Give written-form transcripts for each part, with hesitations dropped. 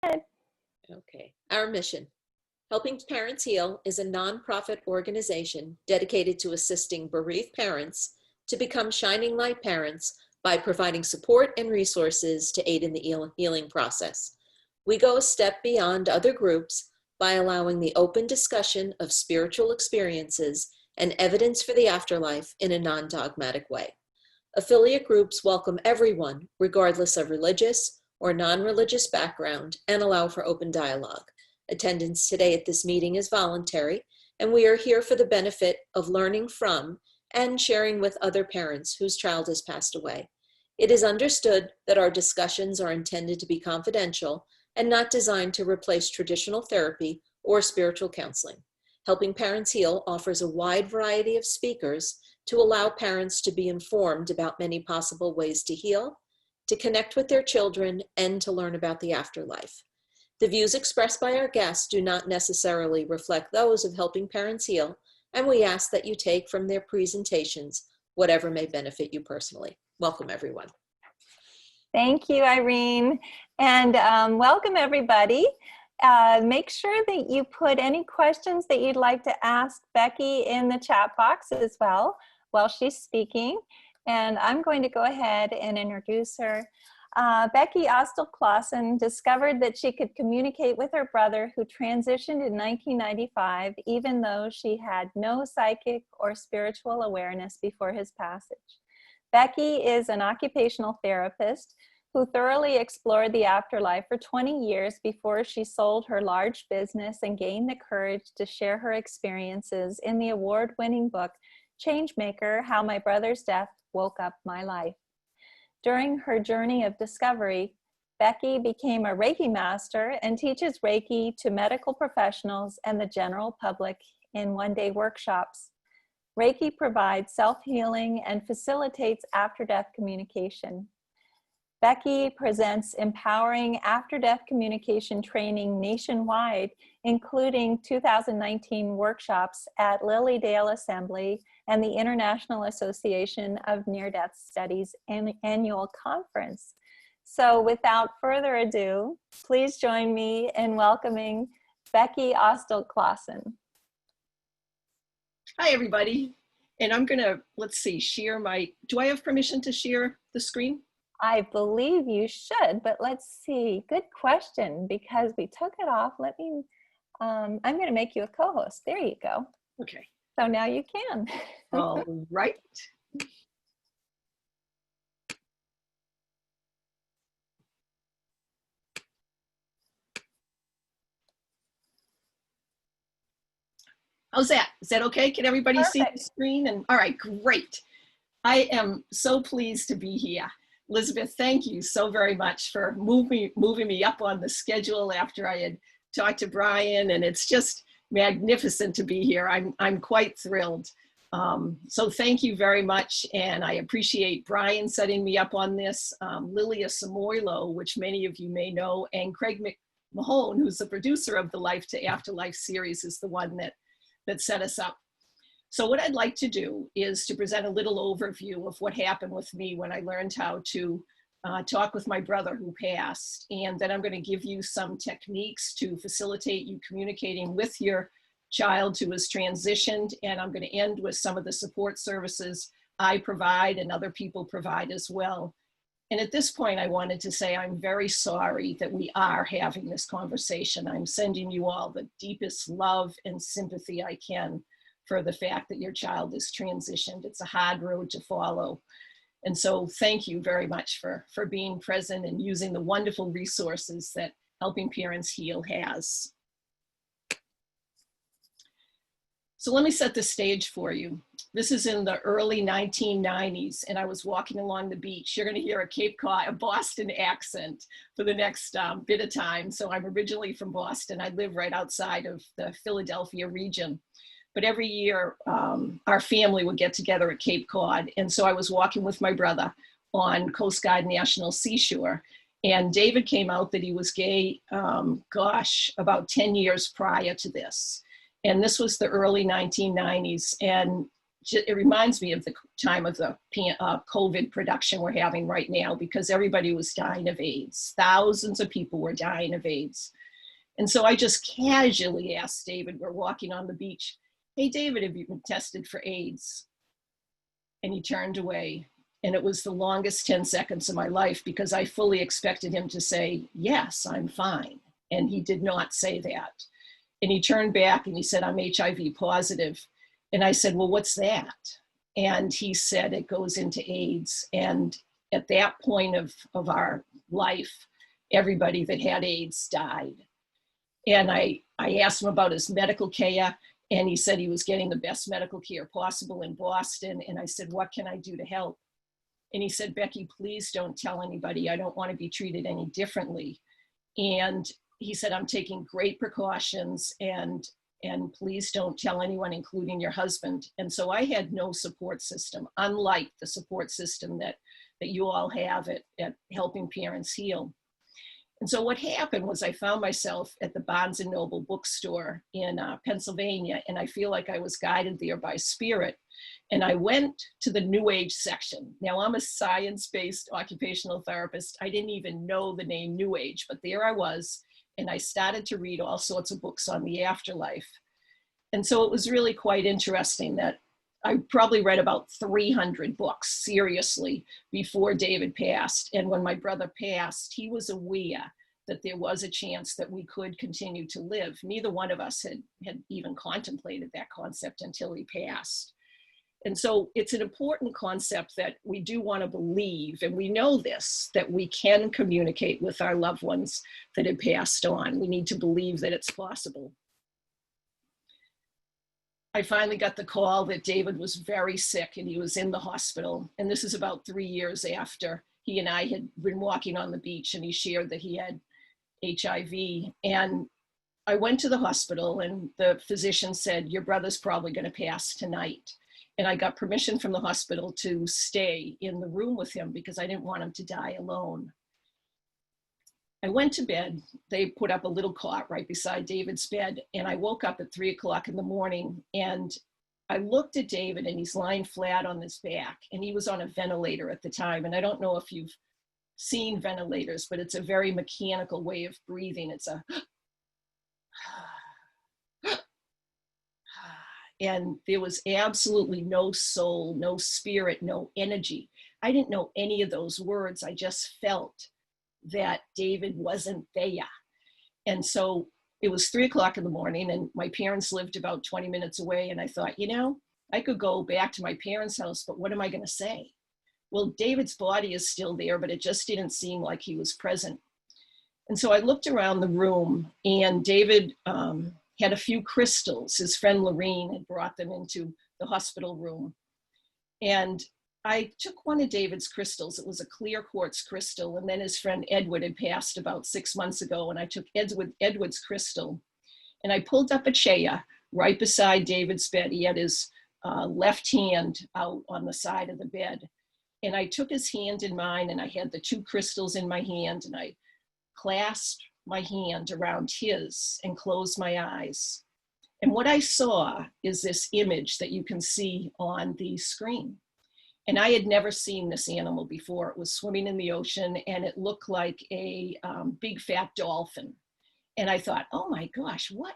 ahead. Okay. Our mission. Helping Parents Heal is a nonprofit organization dedicated to assisting bereaved parents to become shining light parents by providing support and resources to aid in the healing process. We go a step beyond other groups by allowing the open discussion of spiritual experiences and evidence for the afterlife in a non-dogmatic way. Affiliate groups welcome everyone, regardless of religious or non-religious background, and allow for open dialogue. Attendance today at this meeting is voluntary, and we are here for the benefit of learning from and sharing with other parents whose child has passed away. It is understood that our discussions are intended to be confidential and not designed to replace traditional therapy or spiritual counseling. Helping Parents Heal offers a wide variety of speakers to allow parents to be informed about many possible ways to heal, to connect with their children, and to learn about the afterlife. The views expressed by our guests do not necessarily reflect those of Helping Parents Heal, and we ask that you take from their presentations whatever may benefit you personally. Welcome, everyone. Thank you, Irene, and welcome everybody. Make sure that you put any questions that you'd like to ask Becky in the chat box as well while she's speaking. And I'm going to go ahead and introduce her. Becky Austill-Clausen discovered that she could communicate with her brother who transitioned in 1995, even though she had no psychic or spiritual awareness before his passage. Becky is an occupational therapist who thoroughly explored the afterlife for 20 years before she sold her large business and gained the courage to share her experiences in the award-winning book, Changemaker: How My Brother's Death Woke Up My Life. During her journey of discovery, Becky became a Reiki Master and teaches Reiki to medical professionals and the general public in one-day workshops. Reiki provides self-healing and facilitates after-death communication. Becky presents empowering after-death communication training nationwide, including 2019 workshops at Lilydale Assembly and the International Association of Near-Death Studies annual conference. So without further ado, please join me in welcoming Becky Austill-Clausen. Hi, everybody. And I'm gonna, let's see, share my, do I have permission to share the screen? I believe you should, but let's see. Good question, because we took it off. Let me, I'm going to make you a co-host. There you go. Okay. So now you can. All right. How's that? Is that okay? Can everybody Perfect. see the screen? And all right, great. I am so pleased to be here. Elizabeth, thank you so very much for moving me up on the schedule after I had talked to Brian, and it's just magnificent to be here. I'm quite thrilled. So thank you very much, and I appreciate Brian setting me up on this. Lilia Samoilo, which many of you may know, and Craig Mahone, who's the producer of the Life to Afterlife series, is the one that set us up. So what I'd like to do is to present a little overview of what happened with me when I learned how to talk with my brother who passed. And then I'm going to give you some techniques to facilitate you communicating with your child who has transitioned. And I'm going to end with some of the support services I provide and other people provide as well. And at this point, I wanted to say I'm very sorry that we are having this conversation. I'm sending you all the deepest love and sympathy I can for the fact that your child is transitioned. It's a hard road to follow. And so thank you very much for being present and using the wonderful resources that Helping Parents Heal has. So let me set the stage for you. This is in the early 1990s, and I was walking along the beach. You're going to hear a Boston accent for the next bit of time. So I'm originally from Boston. I live right outside of the Philadelphia region. But every year, our family would get together at Cape Cod. And so I was walking with my brother on Coast Guard National Seashore. And David came out that he was gay, about 10 years prior to this. And this was the early 1990s. And it reminds me of the time of the COVID production we're having right now, because everybody was dying of AIDS. Thousands of people were dying of AIDS. And so I just casually asked David, we're walking on the beach, hey, David, have you been tested for AIDS? And he turned away. And it was the longest 10 seconds of my life, because I fully expected him to say, yes, I'm fine. And he did not say that. And he turned back and he said, I'm HIV positive. And I said, well, what's that? And he said, it goes into AIDS. And at that point of our life, everybody that had AIDS died. And I asked him about his medical care, and he said he was getting the best medical care possible in Boston. And I said, what can I do to help? And he said, Becky, please don't tell anybody. I don't want to be treated any differently. And he said, I'm taking great precautions, and please don't tell anyone, including your husband. And so I had no support system, unlike the support system that you all have at Helping Parents Heal. And so what happened was I found myself at the Barnes & Noble bookstore in Pennsylvania, and I feel like I was guided there by spirit. And I went to the New Age section. Now, I'm a science-based occupational therapist. I didn't even know the name New Age, but there I was, and I started to read all sorts of books on the afterlife. And so it was really quite interesting that I probably read about 300 books, seriously, before David passed. And when my brother passed, he was aware that there was a chance that we could continue to live. Neither one of us had even contemplated that concept until he passed. And so it's an important concept that we do want to believe, and we know this, that we can communicate with our loved ones that had passed on. We need to believe that it's possible. I finally got the call that David was very sick and he was in the hospital. And this is about 3 years after he and I had been walking on the beach, and he shared that he had HIV. And I went to the hospital, and the physician said, your brother's probably going to pass tonight. And I got permission from the hospital to stay in the room with him because I didn't want him to die alone. I went to bed. They put up a little cot right beside David's bed, and I woke up at 3 o'clock in the morning, and I looked at David, and he's lying flat on his back, and he was on a ventilator at the time. And I don't know if you've seen ventilators, but it's a very mechanical way of breathing. It's a and there was absolutely no soul, no spirit, no energy. I didn't know any of those words. I just felt that David wasn't there. And so it was 3 o'clock in the morning, and my parents lived about 20 minutes away. And I thought, you know, I could go back to my parents' house, but what am I going to say? Well, David's body is still there, but it just didn't seem like he was present. And so I looked around the room, and David had a few crystals. His friend Lorene had brought them into the hospital room. And I took one of David's crystals. It was a clear quartz crystal. And then his friend Edward had passed about 6 months ago. And I took Edward's crystal, and I pulled up a chair right beside David's bed. He had his left hand out on the side of the bed. And I took his hand in mine, and I had the two crystals in my hand, and I clasped my hand around his and closed my eyes. And what I saw is this image that you can see on the screen. And I had never seen this animal before. It was swimming in the ocean, and it looked like a big fat dolphin. And I thought, oh my gosh, what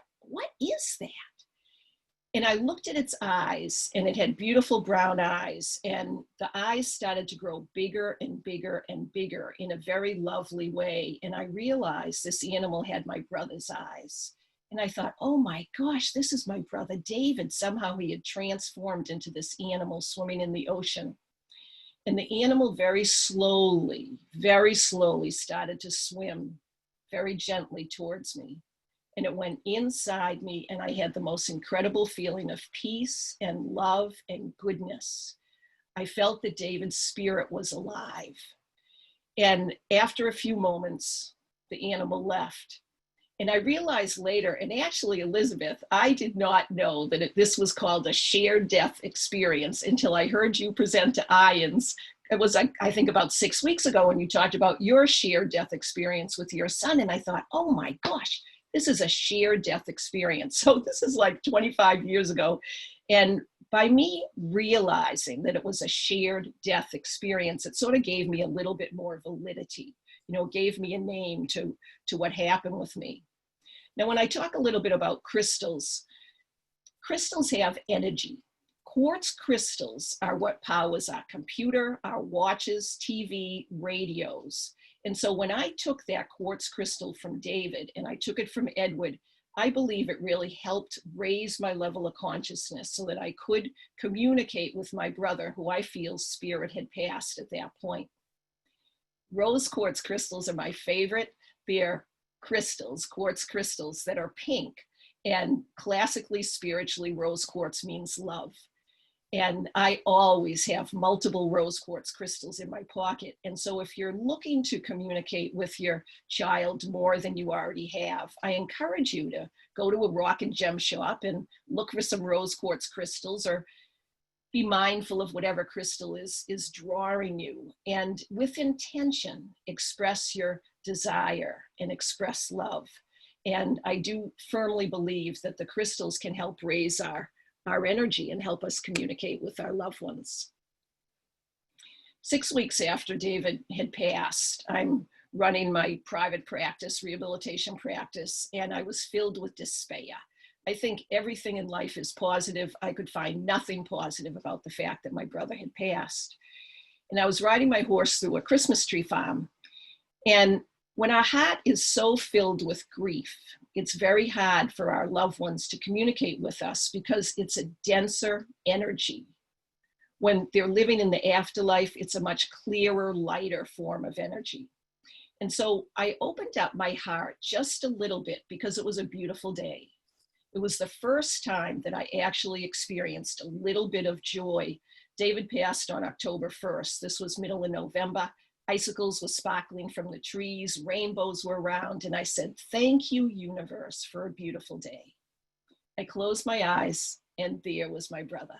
is that? And I looked at its eyes, and it had beautiful brown eyes, and the eyes started to grow bigger and bigger and bigger in a very lovely way. And I realized this animal had my brother's eyes. And I thought, oh my gosh, this is my brother David. Somehow he had transformed into this animal swimming in the ocean. And the animal very slowly started to swim very gently towards me. And it went inside me, and I had the most incredible feeling of peace and love and goodness. I felt that David's spirit was alive. And after a few moments, the animal left. And I realized later, and actually, Elizabeth, I did not know that this was called a shared death experience until I heard you present to Ians. It was, I think, about 6 weeks ago when you talked about your shared death experience with your son. And I thought, oh my gosh, this is a shared death experience. So this is like 25 years ago. And by me realizing that it was a shared death experience, it sort of gave me a little bit more validity, gave me a name to what happened with me. Now, when I talk a little bit about crystals, crystals have energy. Quartz crystals are what powers our computer, our watches, TV, radios. And so when I took that quartz crystal from David and I took it from Edward, I believe it really helped raise my level of consciousness so that I could communicate with my brother, who I feel spirit had passed at that point. Rose quartz crystals are my favorite. They're crystals, quartz crystals that are pink. And classically, spiritually, rose quartz means love. And I always have multiple rose quartz crystals in my pocket. And so if you're looking to communicate with your child more than you already have, I encourage you to go to a rock and gem shop and look for some rose quartz crystals, or be mindful of whatever crystal is drawing you. And with intention, express your desire and express love. And I do firmly believe that the crystals can help raise our energy and help us communicate with our loved ones. 6 weeks after David had passed, I'm running my private practice, rehabilitation practice, and I was filled with despair. I think everything in life is positive. I could find nothing positive about the fact that my brother had passed. And I was riding my horse through a Christmas tree farm. And when our heart is so filled with grief, it's very hard for our loved ones to communicate with us because it's a denser energy. When they're living in the afterlife, it's a much clearer, lighter form of energy. And so I opened up my heart just a little bit because it was a beautiful day. It was the first time that I actually experienced a little bit of joy. David passed on October 1st. This was middle of November. Icicles were sparkling from the trees, rainbows were around, and I said, "Thank you, universe, for a beautiful day." I closed my eyes, and there was my brother.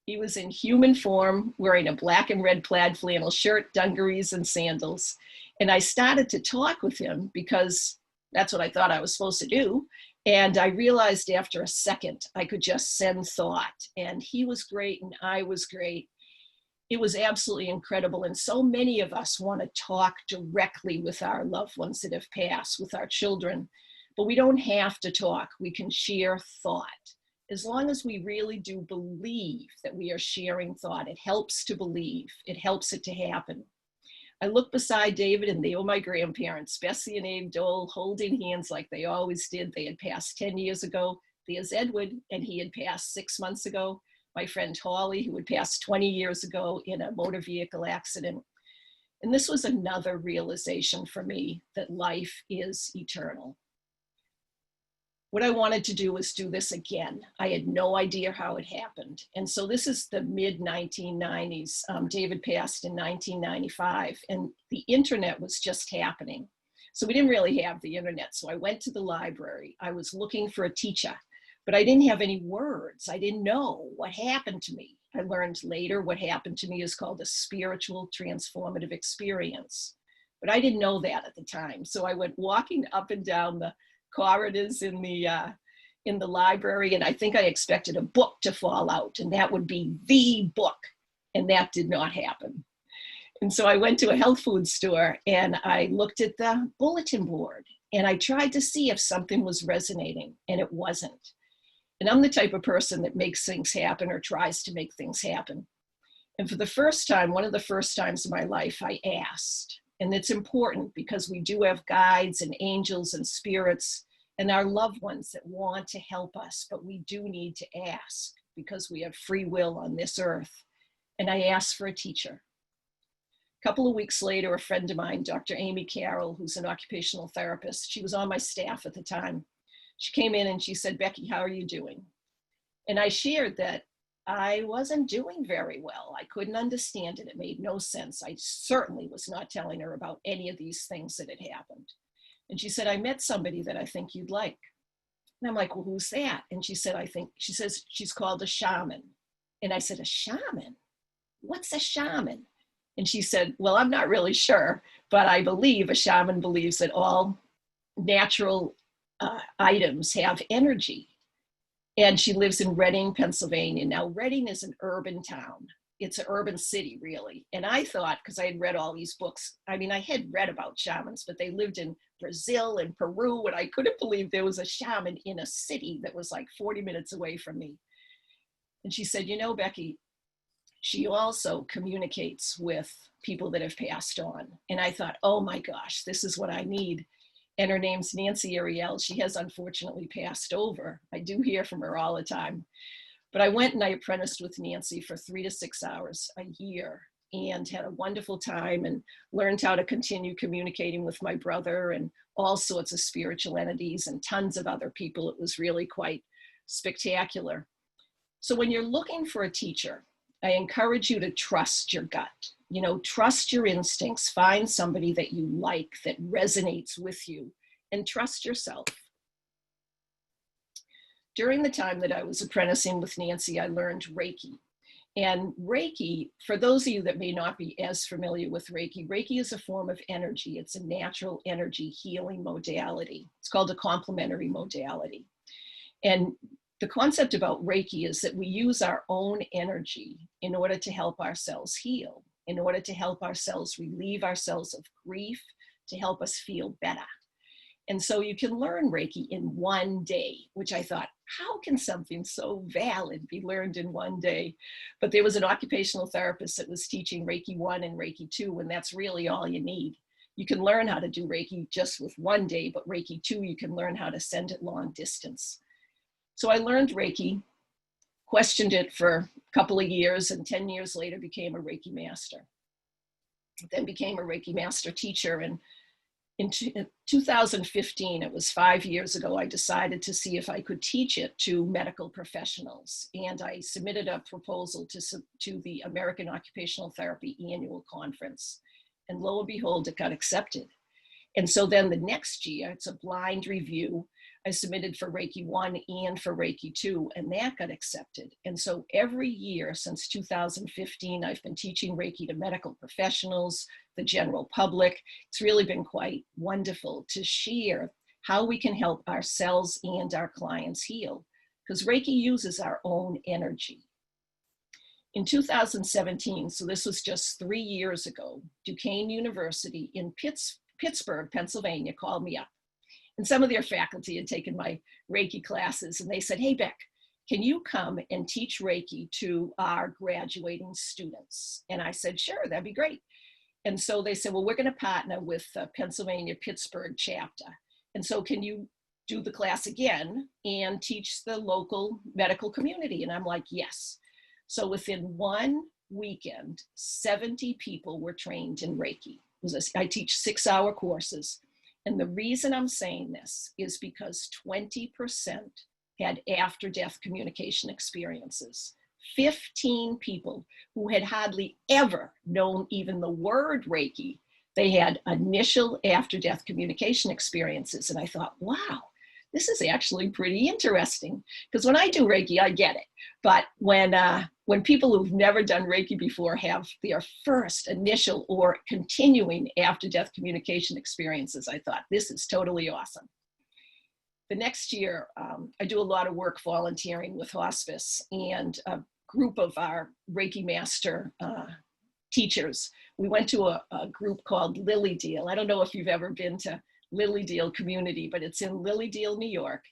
He was in human form, wearing a black and red plaid flannel shirt, dungarees, and sandals. And I started to talk with him because that's what I thought I was supposed to do. And I realized after a second, I could just send thought. And he was great, and I was great. It was absolutely incredible. And so many of us want to talk directly with our loved ones that have passed, with our children, but we don't have to talk. We can share thought. As long as we really do believe that we are sharing thought, it helps to believe. It helps it to happen. I looked beside David, and they were my grandparents, Bessie and Abe Dole, holding hands like they always did. They had passed 10 years ago. There's Edward, and he had passed 6 months ago. My friend Holly, who had passed 20 years ago in a motor vehicle accident. And this was another realization for me that life is eternal. What I wanted to do was do this again. I had no idea how it happened. And so this is the mid-1990s. David passed in 1995, and the internet was just happening. So we didn't really have the internet. So I went to the library. I was looking for a teacher, but I didn't have any words. I didn't know what happened to me. I learned later what happened to me is called a spiritual transformative experience. But I didn't know that at the time. So I went walking up and down the corridors in the library, and I think I expected a book to fall out, and that would be the book, and that did not happen. And so I went to a health food store, and I looked at the bulletin board, and I tried to see if something was resonating, and it wasn't. And I'm the type of person that makes things happen or tries to make things happen. And for the first time, one of the first times in my life, I asked. And it's important because we do have guides and angels and spirits and our loved ones that want to help us, but we do need to ask because we have free will on this earth. And I asked for a teacher. A couple of weeks later, a friend of mine, Dr. Amy Carroll, who's an occupational therapist, she was on my staff at the time. She came in and she said, "Becky, how are you doing?" And I shared that I wasn't doing very well. I couldn't understand it. It made no sense. I certainly was not telling her about any of these things that had happened. And she said, "I met somebody that I think you'd like." And I'm like, "Well, who's that?" And she said, she says, she's called a shaman. And I said, "A shaman? What's a shaman?" And she said, "Well, I'm not really sure, but I believe a shaman believes that all natural items have energy. And she lives in Reading, Pennsylvania. Now, Reading is an urban town. It's an urban city, really. And I thought, because I had read all these books, I mean, I had read about shamans, but they lived in Brazil and Peru, and I couldn't believe there was a shaman in a city that was like 40 minutes away from me. And she said, you know, Becky, she also communicates with people that have passed on. And I thought, oh my gosh, this is what I need. And her name's Nancy Ariel. She has unfortunately passed over. I do hear from her all the time. But I went and I apprenticed with Nancy for 3 to 6 hours a year and had a wonderful time and learned how to continue communicating with my brother and all sorts of spiritual entities and tons of other people. It was really quite spectacular. So when you're looking for a teacher, I encourage you to trust your gut. You know, trust your instincts, find somebody that you like, that resonates with you, and trust yourself. During the time that I was apprenticing with Nancy, I learned Reiki. And Reiki, for those of you that may not be as familiar with Reiki, Reiki is a form of energy. It's a natural energy healing modality. It's called a complementary modality. And the concept about Reiki is that we use our own energy in order to help ourselves heal, in order to help ourselves relieve ourselves of grief, to help us feel better. And so you can learn Reiki in one day, which I thought, how can something so valid be learned in one day? But there was an occupational therapist that was teaching Reiki 1 and Reiki 2, and that's really all you need. You can learn how to do Reiki just with one day, but Reiki 2, you can learn how to send it long distance. So I learned Reiki, questioned it for a couple of years, and 10 years later became a Reiki Master. Then became a Reiki Master teacher. And in 2015, it was 5 years ago, I decided to see if I could teach it to medical professionals. And I submitted a proposal to the American Occupational Therapy Annual Conference. And lo and behold, it got accepted. And so then the next year, it's a blind review. I submitted for Reiki 1 and for Reiki 2, and that got accepted. And so every year since 2015, I've been teaching Reiki to medical professionals, the general public. It's really been quite wonderful to share how we can help ourselves and our clients heal, because Reiki uses our own energy. In 2017, so this was just 3 years ago, Duquesne University in Pittsburgh, Pennsylvania, called me up. And some of their faculty had taken my Reiki classes, and they said, hey, Beck, can you come and teach Reiki to our graduating students? And I said, sure, that'd be great. And so they said, well, we're going to partner with Pennsylvania Pittsburgh chapter. And so can you do the class again and teach the local medical community? And I'm like, yes. So within one weekend, 70 people were trained in Reiki. I teach 6-hour courses. And the reason I'm saying this is because 20% had after-death communication experiences. 15 people who had hardly ever known even the word Reiki, they had initial after-death communication experiences. And I thought, wow, this is actually pretty interesting. Because when I do Reiki, I get it. But when people who've never done Reiki before have their first initial or continuing after-death communication experiences, I thought, this is totally awesome. The next year, I do a lot of work volunteering with hospice, and a group of our Reiki Master teachers, we went to a group called Lily Dale. I don't know if you've ever been to Lily Dale community, but it's in Lily Dale, New York.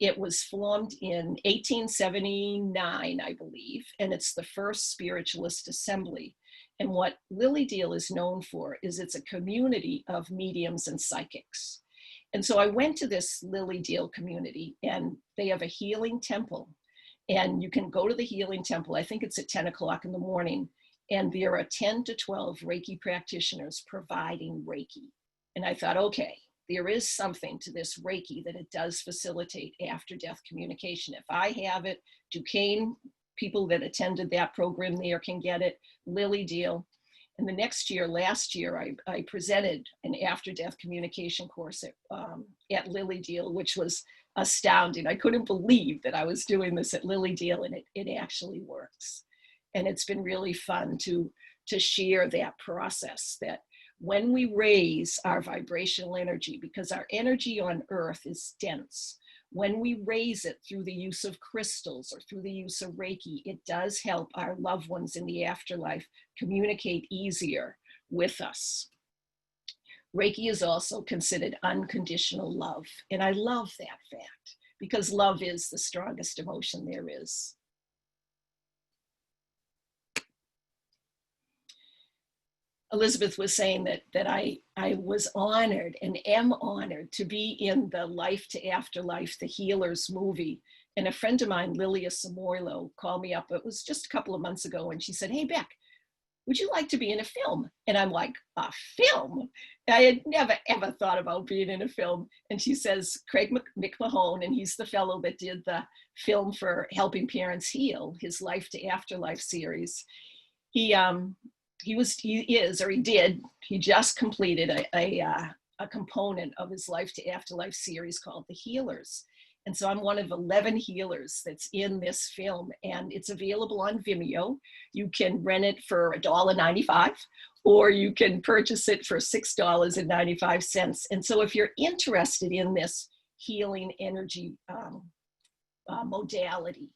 It was formed in 1879, I believe, and it's the first spiritualist assembly. And what Lily Dale is known for is it's a community of mediums and psychics. And so I went to this Lily Dale community, and they have a healing temple. And you can go to the healing temple, I think it's at 10 o'clock in the morning, and there are 10 to 12 Reiki practitioners providing Reiki. And I thought, okay, there is something to this Reiki that it does facilitate after-death communication. If I have it, Duquesne, people that attended that program there can get it, Lily Dale. And the next year, last year, I presented an after-death communication course at Lily Dale, which was astounding. I couldn't believe that I was doing this at Lily Dale, and it actually works. And it's been really fun to share that process, that when we raise our vibrational energy, because our energy on Earth is dense, When we raise it through the use of crystals or through the use of Reiki, it does help our loved ones in the afterlife communicate easier with us. Reiki is also considered unconditional love. And I love that fact because love is the strongest emotion there is. Elizabeth was saying that I was honored and am honored to be in the Life to Afterlife, the Healers movie. And a friend of mine, Lilia Samoilo, called me up. It was just a couple of months ago. And she said, "Hey, Beck, would you like to be in a film?" And I'm like, "A film?" I had never, ever thought about being in a film. And she says, Craig McMahon, and he's the fellow that did the film for Helping Parents Heal, his Life to Afterlife series. He just completed a component of his Life to Afterlife series called The Healers. And so I'm one of 11 healers that's in this film, and it's available on Vimeo. You can rent it for $1.95, or you can purchase it for $6.95. And so if you're interested in this healing energy modality,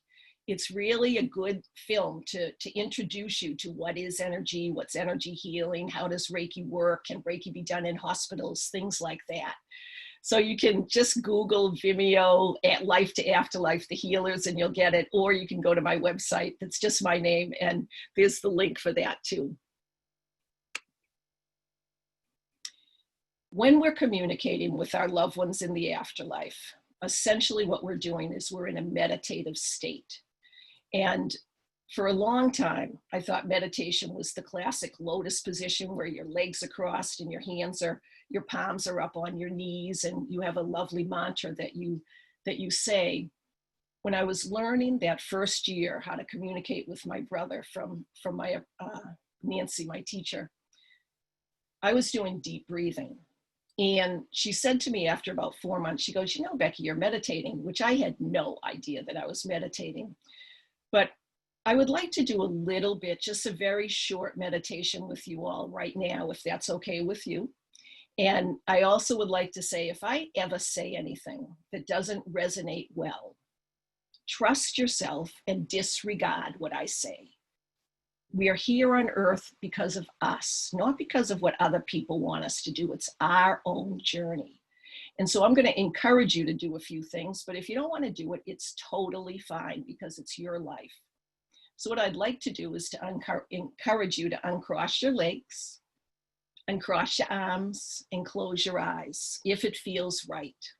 it's really a good film to introduce you to what is energy, what's energy healing, how does Reiki work, can Reiki be done in hospitals, things like that. So you can just Google Vimeo at Life to Afterlife, The Healers, and you'll get it. Or you can go to my website, that's just my name, and there's the link for that too. When we're communicating with our loved ones in the afterlife, essentially what we're doing is we're in a meditative state. And for a long time, I thought meditation was the classic lotus position where your legs are crossed and your palms are up on your knees, and you have a lovely mantra that you say. When I was learning that first year how to communicate with my brother from my Nancy, my teacher, I was doing deep breathing. And she said to me after about 4 months, she goes, "You know, Becky, you're meditating," which I had no idea that I was meditating. But I would like to do a little bit, just a very short meditation with you all right now, if that's okay with you. And I also would like to say, if I ever say anything that doesn't resonate well, trust yourself and disregard what I say. We are here on earth because of us, not because of what other people want us to do. It's our own journey. And so I'm going to encourage you to do a few things, but if you don't want to do it, it's totally fine because it's your life. So what I'd like to do is to encourage you to uncross your legs, uncross your arms, and close your eyes if it feels right.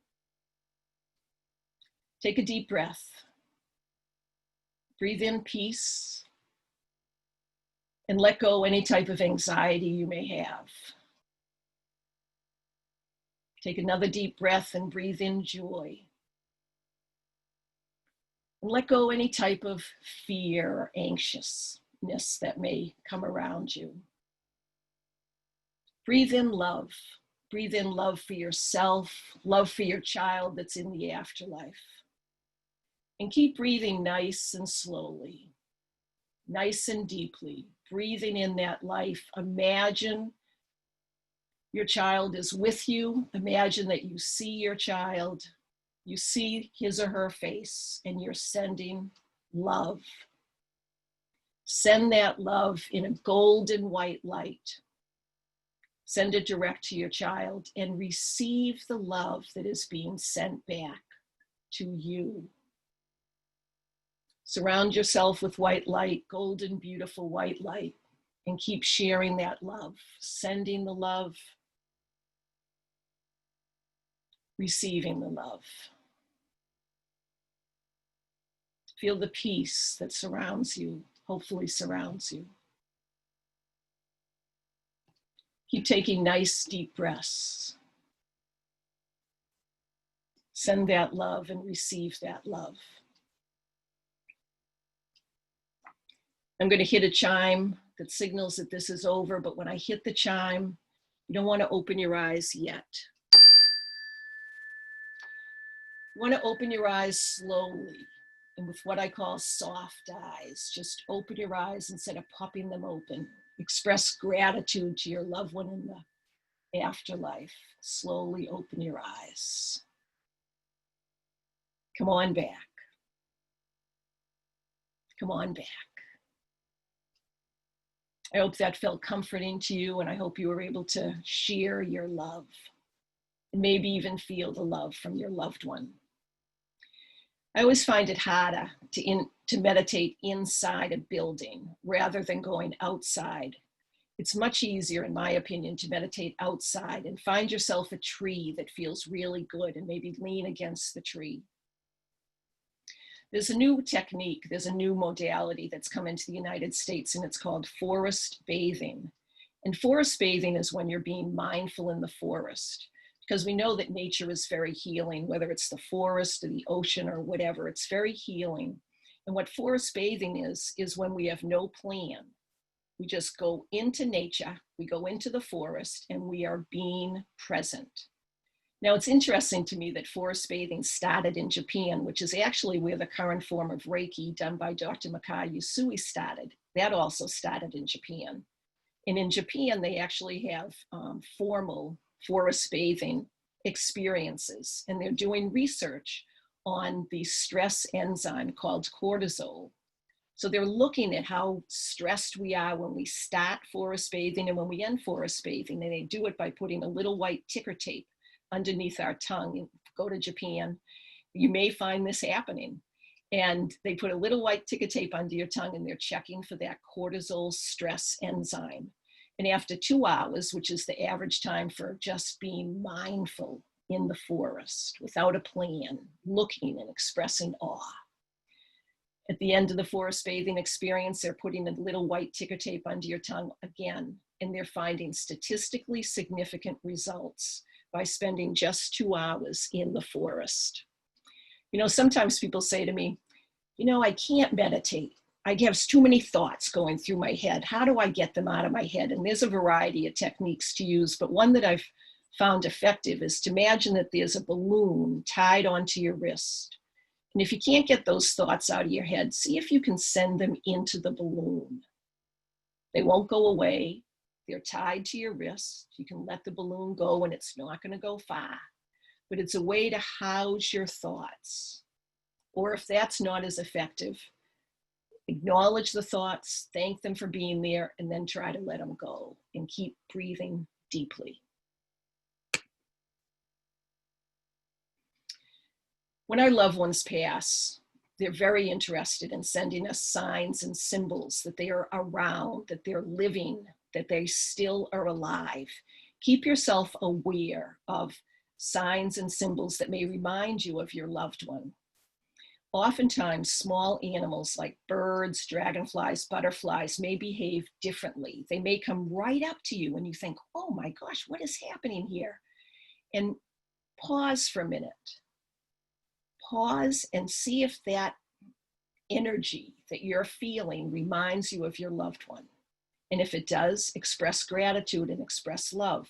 Take a deep breath. Breathe in peace and let go any type of anxiety you may have. Take another deep breath and breathe in joy. And let go any type of fear or anxiousness that may come around you. Breathe in love. Breathe in love for yourself, love for your child that's in the afterlife. And keep breathing nice and slowly, nice and deeply, breathing in that life. Imagine your child is with you. Imagine that you see your child. You see his or her face, and you're sending love. Send that love in a golden white light. Send it direct to your child and receive the love that is being sent back to you. Surround yourself with white light, golden, beautiful white light, and keep sharing that love, sending the love, receiving the love. Feel the peace that surrounds you, hopefully surrounds you. Keep taking nice, deep breaths. Send that love and receive that love. I'm going to hit a chime that signals that this is over, but when I hit the chime, you don't want to open your eyes yet. You want to open your eyes slowly and with what I call soft eyes. Just open your eyes instead of popping them open. Express gratitude to your loved one in the afterlife. Slowly open your eyes. Come on back. Come on back. I hope that felt comforting to you, and I hope you were able to share your love and maybe even feel the love from your loved one. I always find it harder to meditate inside a building rather than going outside. It's much easier, in my opinion, to meditate outside and find yourself a tree that feels really good and maybe lean against the tree. There's a new technique, there's a new modality that's come into the United States, and it's called forest bathing. And forest bathing is when you're being mindful in the forest, because we know that nature is very healing, whether it's the forest or the ocean or whatever, it's very healing. And what forest bathing is when we have no plan. We just go into nature, we go into the forest, and we are being present. Now, it's interesting to me that forest bathing started in Japan, which is actually where the current form of Reiki done by Dr. Makai Usui started. That also started in Japan. And in Japan, they actually have formal forest bathing experiences, and they're doing research on the stress enzyme called cortisol. So they're looking at how stressed we are when we start forest bathing and when we end forest bathing, and they do it by putting a little white ticker tape underneath our tongue. And go to Japan, you may find this happening. And they put a little white ticker tape under your tongue, and they're checking for that cortisol stress enzyme. And after 2 hours, which is the average time for just being mindful in the forest without a plan, looking and expressing awe. At the end of the forest bathing experience, they're putting a little white ticker tape under your tongue again, and they're finding statistically significant results by spending just 2 hours in the forest. You know, sometimes people say to me, you know, I can't meditate. I have too many thoughts going through my head. How do I get them out of my head? And there's a variety of techniques to use, but one that I've found effective is to imagine that there's a balloon tied onto your wrist. And if you can't get those thoughts out of your head, see if you can send them into the balloon. They won't go away. They're tied to your wrist. You can let the balloon go and it's not going to go far. But it's a way to house your thoughts. Or if that's not as effective, acknowledge the thoughts, thank them for being there, and then try to let them go and keep breathing deeply. When our loved ones pass, they're very interested in sending us signs and symbols that they are around, that they're living, that they still are alive. Keep yourself aware of signs and symbols that may remind you of your loved one. Oftentimes, small animals like birds, dragonflies, butterflies may behave differently. They may come right up to you and you think, oh my gosh, what is happening here? And pause for a minute. Pause and see if that energy that you're feeling reminds you of your loved one. And if it does, express gratitude and express love.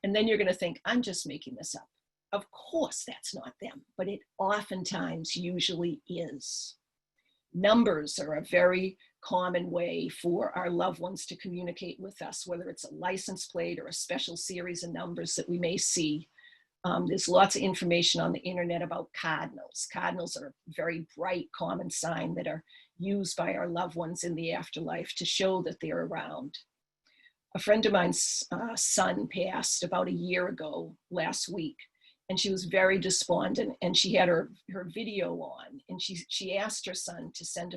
And then you're going to think, I'm just making this up. Of course, that's not them, but it oftentimes usually is. Numbers are a very common way for our loved ones to communicate with us, whether it's a license plate or a special series of numbers that we may see. There's lots of information on the internet about cardinals. Cardinals are a very bright common sign that are used by our loved ones in the afterlife to show that they're around. A friend of mine's son passed about a year ago last week, and she was very despondent, and she had her video on, and she asked her son to send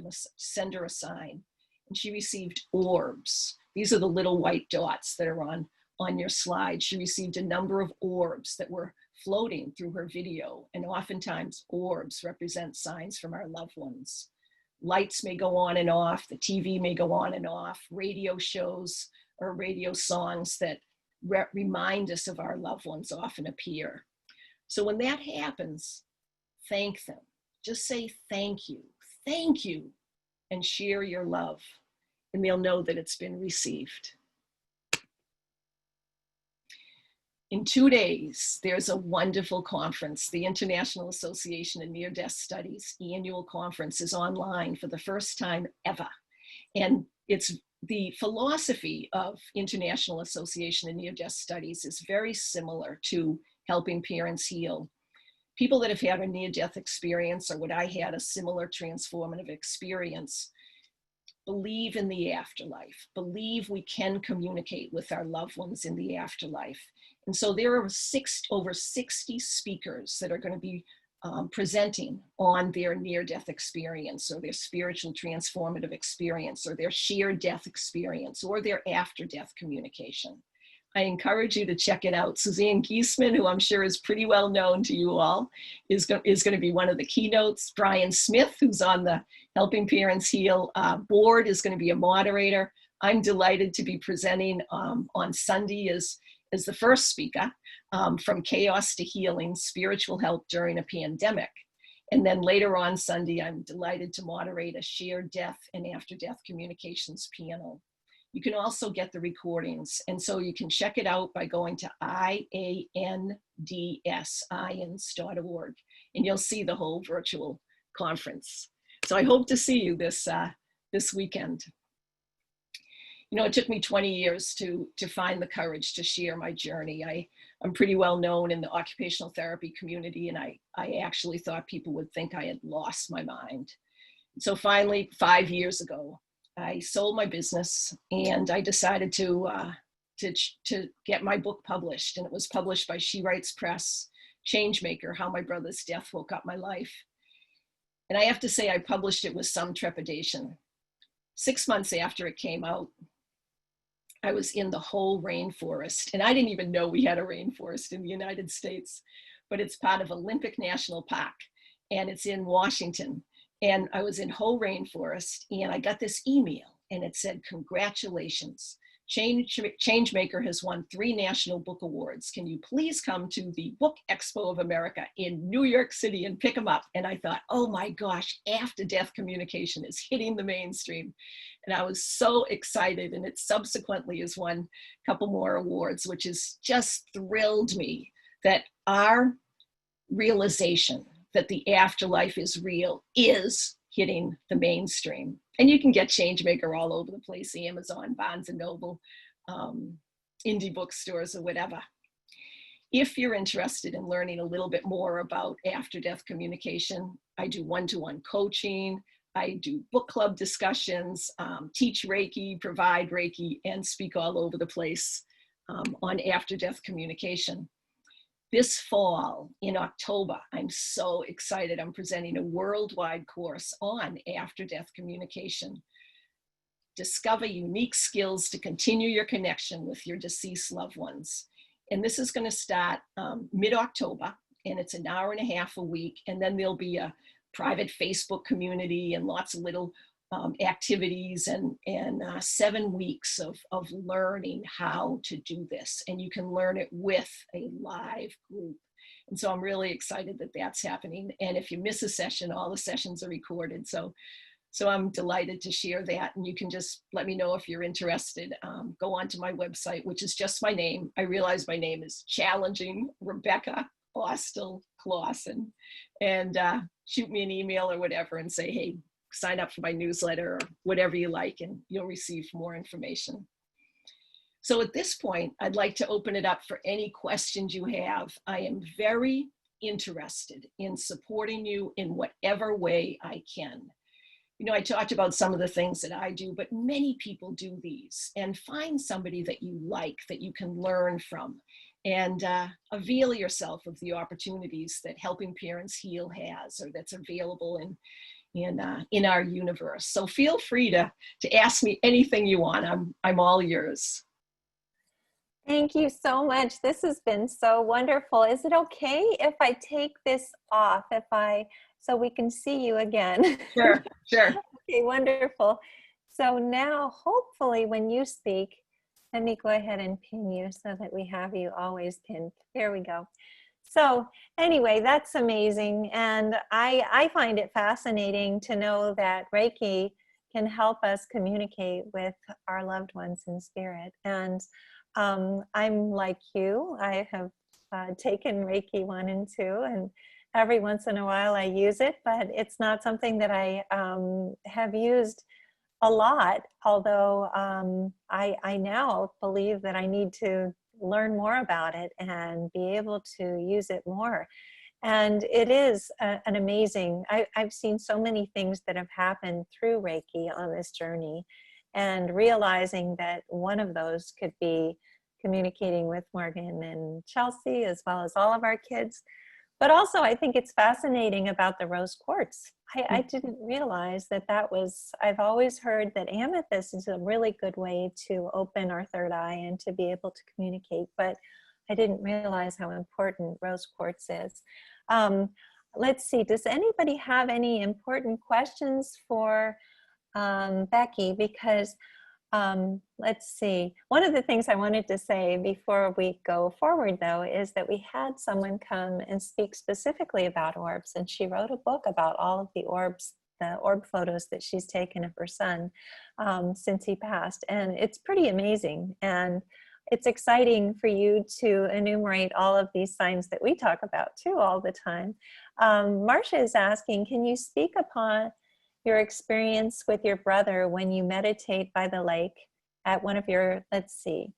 her a sign, and she received orbs. These are the little white dots that are on your slide. She received a number of orbs that were floating through her video, and oftentimes orbs represent signs from our loved ones. Lights may go on and off, the TV may go on and off, radio shows or radio songs that remind us of our loved ones often appear. So when that happens, thank them. Just say thank you, and share your love, and they'll know that it's been received. In 2 days, there's a wonderful conference. The International Association of Near-Death Studies annual conference is online for the first time ever. And it's the philosophy of International Association of Near-Death Studies is very similar to helping parents heal. people that have had a near-death experience, or what I had, a similar transformative experience, believe in the afterlife, believe we can communicate with our loved ones in the afterlife. And so there are over 60 speakers that are going to be presenting on their near-death experience, or their spiritual transformative experience, or their sheer death experience, or their after-death communication. I encourage you to check it out. Suzanne Giesman, who I'm sure is pretty well known to you all, is going to be one of the keynotes. Brian Smith, who's on the Helping Parents Heal board, is going to be a moderator. I'm delighted to be presenting on Sunday as the first speaker, From Chaos to Healing, Spiritual Help During a Pandemic. And then later on Sunday, I'm delighted to moderate a shared death and after-death communications panel. You can also get the recordings. And so you can check it out by going to iands.org, and you'll see the whole virtual conference. So I hope to see you this weekend. You know, it took me 20 years to find the courage to share my journey. I'm pretty well known in the occupational therapy community, and I actually thought people would think I had lost my mind. So finally, 5 years ago, I sold my business, and I decided to get my book published. And it was published by She Writes Press, Changemaker, How My Brother's Death Woke Up My Life. And I have to say, I published it with some trepidation. 6 months after it came out, I was in the whole rainforest. And I didn't even know we had a rainforest in the United States, but it's part of Olympic National Park, and it's in Washington. And I was in whole rainforest, and I got this email, and it said, "Congratulations, Changemaker has won 3 National Book Awards. Can you please come to the Book Expo of America in New York City and pick them up?" And I thought, oh my gosh, after-death communication is hitting the mainstream. And I was so excited, and it subsequently has won a couple more awards, which has just thrilled me that our realization that the afterlife is real is hitting the mainstream. And you can get Changemaker all over the place, Amazon, Barnes & Noble, indie bookstores, or whatever. If you're interested in learning a little bit more about after-death communication, I do one-to-one coaching, I do book club discussions, teach Reiki, provide Reiki, and speak all over the place on after-death communication. This fall, in October, I'm so excited. I'm presenting a worldwide course on after-death communication. Discover unique skills to continue your connection with your deceased loved ones. And this is going to start mid-October, and it's an hour and a half a week. And then there'll be a private Facebook community and lots of little activities and 7 weeks of learning how to do this. And you can learn it with a live group. And so I'm really excited that that's happening. And if you miss a session, all the sessions are recorded. So I'm delighted to share that. And you can just let me know if you're interested. Go onto my website, which is just my name. I realize my name is challenging, Becky Austill-Clausen. And shoot me an email or whatever and say, hey, sign up for my newsletter or whatever you like, and you'll receive more information. So at this point, I'd like to open it up for any questions you have. I am very interested in supporting you in whatever way I can. You know, I talked about some of the things that I do, but many people do these. And find somebody that you like, that you can learn from, and avail yourself of the opportunities that Helping Parents Heal has, or that's available in our universe. So feel free to ask me anything you want. I'm all yours. Thank you so much. This has been so wonderful. Is it okay if I take this off, so we can see you again? Sure. Okay, wonderful. So now, hopefully, when you speak, let me go ahead and pin you so that we have you always pinned. There we go. So anyway, that's amazing. And I find it fascinating to know that Reiki can help us communicate with our loved ones in spirit. And I'm like you. I have taken Reiki 1 and 2, and every once in a while I use it, but it's not something that I have used a lot, although I now believe that I need to learn more about it and be able to use it more. And it is an amazing, I've seen so many things that have happened through Reiki on this journey, and realizing that one of those could be communicating with Morgan and Chelsea, as well as all of our kids. But also, I think it's fascinating about the rose quartz. I didn't realize that that was, I've always heard that amethyst is a really good way to open our third eye and to be able to communicate, but I didn't realize how important rose quartz is. Let's see, does anybody have any important questions for Becky? Because let's see, one of the things I wanted to say before we go forward, though, is that we had someone come and speak specifically about orbs, and she wrote a book about all of the orbs, the orb photos that she's taken of her son since he passed, and it's pretty amazing. And it's exciting for you to enumerate all of these signs that we talk about too all the time. Marcia is asking, can you speak upon your experience with your brother when you meditate by the lake at one of your, let's see,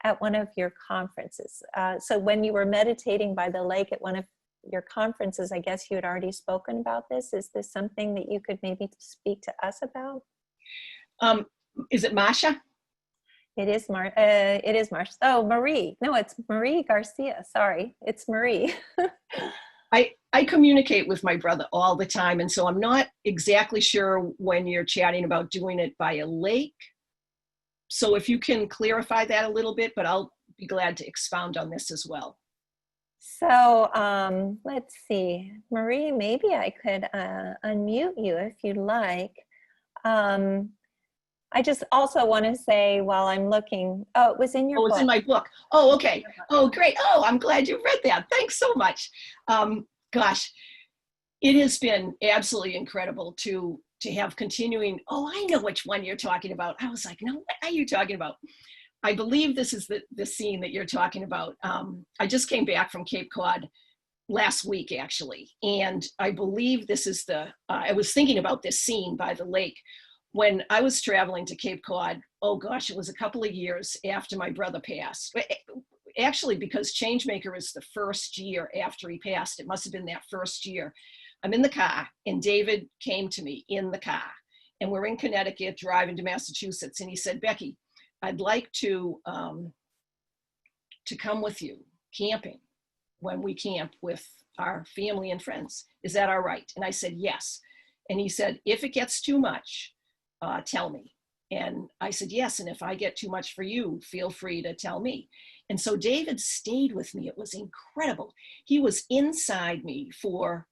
at one of your conferences? So when you were meditating by the lake at one of your conferences, I guess you had already spoken about this. Is this something that you could maybe speak to us about? Is it Masha? It is Marcia. Oh, Marie. No, it's Marie Garcia. Sorry, it's Marie. I communicate with my brother all the time, and so I'm not exactly sure when you're chatting about doing it by a lake. So if you can clarify that a little bit, but I'll be glad to expound on this as well. So let's see, Marie, maybe I could unmute you if you'd like. I just also want to say while I'm looking, oh, it was in your book. Oh, it's in my book. Oh, okay. Oh, great. Oh, I'm glad you read that. Thanks so much. Gosh, it has been absolutely incredible to have continuing. Oh, I know which one you're talking about. I was like, no, what are you talking about? I believe this is the scene that you're talking about. I just came back from Cape Cod last week, actually. And I believe this is I was thinking about this scene by the lake when I was traveling to Cape Cod. Oh gosh, it was a couple of years after my brother passed. Actually, because Changemaker is the first year after he passed. It must have been that first year. I'm in the car, and David came to me in the car, and we're in Connecticut driving to Massachusetts, and he said, Becky, I'd like to come with you camping when we camp with our family and friends. Is that all right? And I said, yes. And he said, if it gets too much, tell me. And I said, yes. And if I get too much for you, feel free to tell me. And so David stayed with me. It was incredible. He was inside me for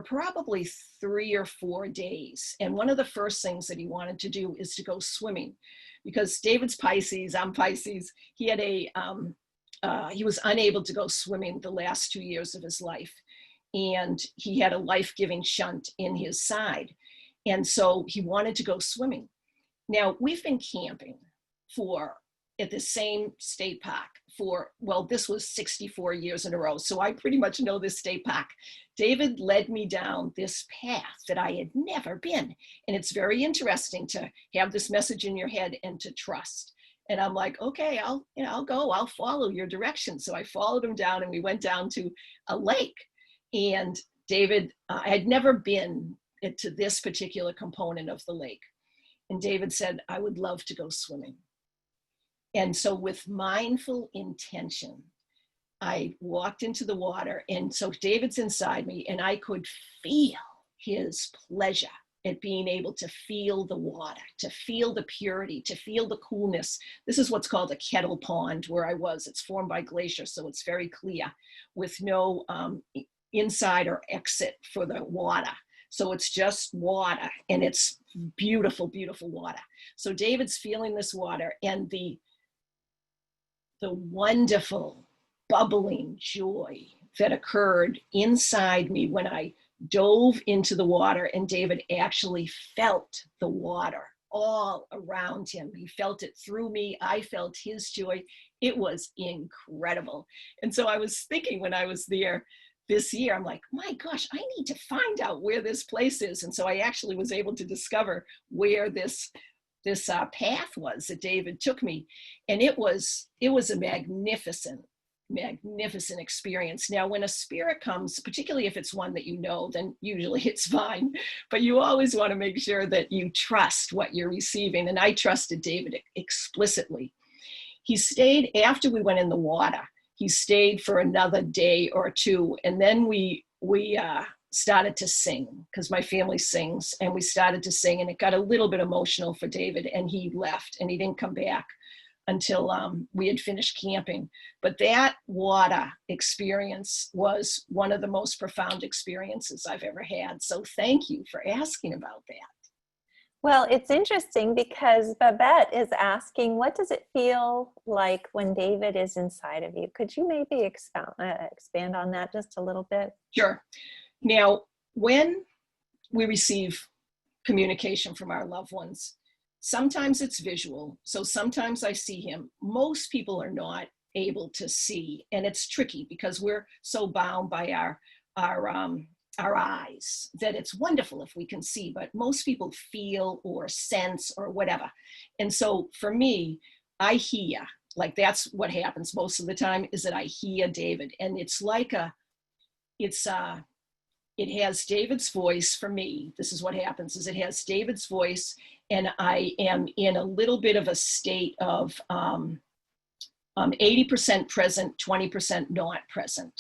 probably 3 or 4 days. And one of the first things that he wanted to do is to go swimming, because David's Pisces, I'm Pisces. He had he was unable to go swimming the last 2 years of his life. And he had a life-giving shunt in his side. And so he wanted to go swimming. Now, we've been camping at the same state park this was 64 years in a row. So I pretty much know this state park. David led me down this path that I had never been. And it's very interesting to have this message in your head and to trust. And I'm like, okay, I'll go, I'll follow your direction. So I followed him down, and we went down to a lake. And David, I had never been to this particular component of the lake. And David said, I would love to go swimming. And so with mindful intention, I walked into the water. And so David's inside me, and I could feel his pleasure at being able to feel the water, to feel the purity, to feel the coolness. This is what's called a kettle pond where I was. It's formed by glacier, so it's very clear with no inside or exit for the water. So it's just water, and it's beautiful, beautiful water. So David's feeling this water, and the wonderful bubbling joy that occurred inside me when I dove into the water, and David actually felt the water all around him. He felt it through me. I felt his joy. It was incredible. And so I was thinking when I was there this year, I'm like, my gosh, I need to find out where this place is. And so I actually was able to discover where this path was that David took me. And it was a magnificent magnificent experience. Now, when a spirit comes, particularly if it's one that you know, then usually it's fine. But you always want to make sure that you trust what you're receiving. And I trusted David explicitly. He stayed after we went in the water. He stayed for another day or two. And then we started to sing, because my family sings. And we started to sing, and it got a little bit emotional for David. And he left, and he didn't come back until we had finished camping. But that water experience was one of the most profound experiences I've ever had. So thank you for asking about that. Well, it's interesting because Babette is asking, what does it feel like when David is inside of you? Could you maybe expand on that just a little bit? Sure. Now, when we receive communication from our loved ones, sometimes it's visual. So sometimes I see him. Most people are not able to see, and it's tricky because we're so bound by our eyes that it's wonderful if we can see, but most people feel or sense or whatever. And so for me, I hear, like that's what happens most of the time, is that I hear David, and it's like it has David's voice for me. This is what happens, is it has David's voice, and I am in a little bit of a state of 80% present, 20% not present.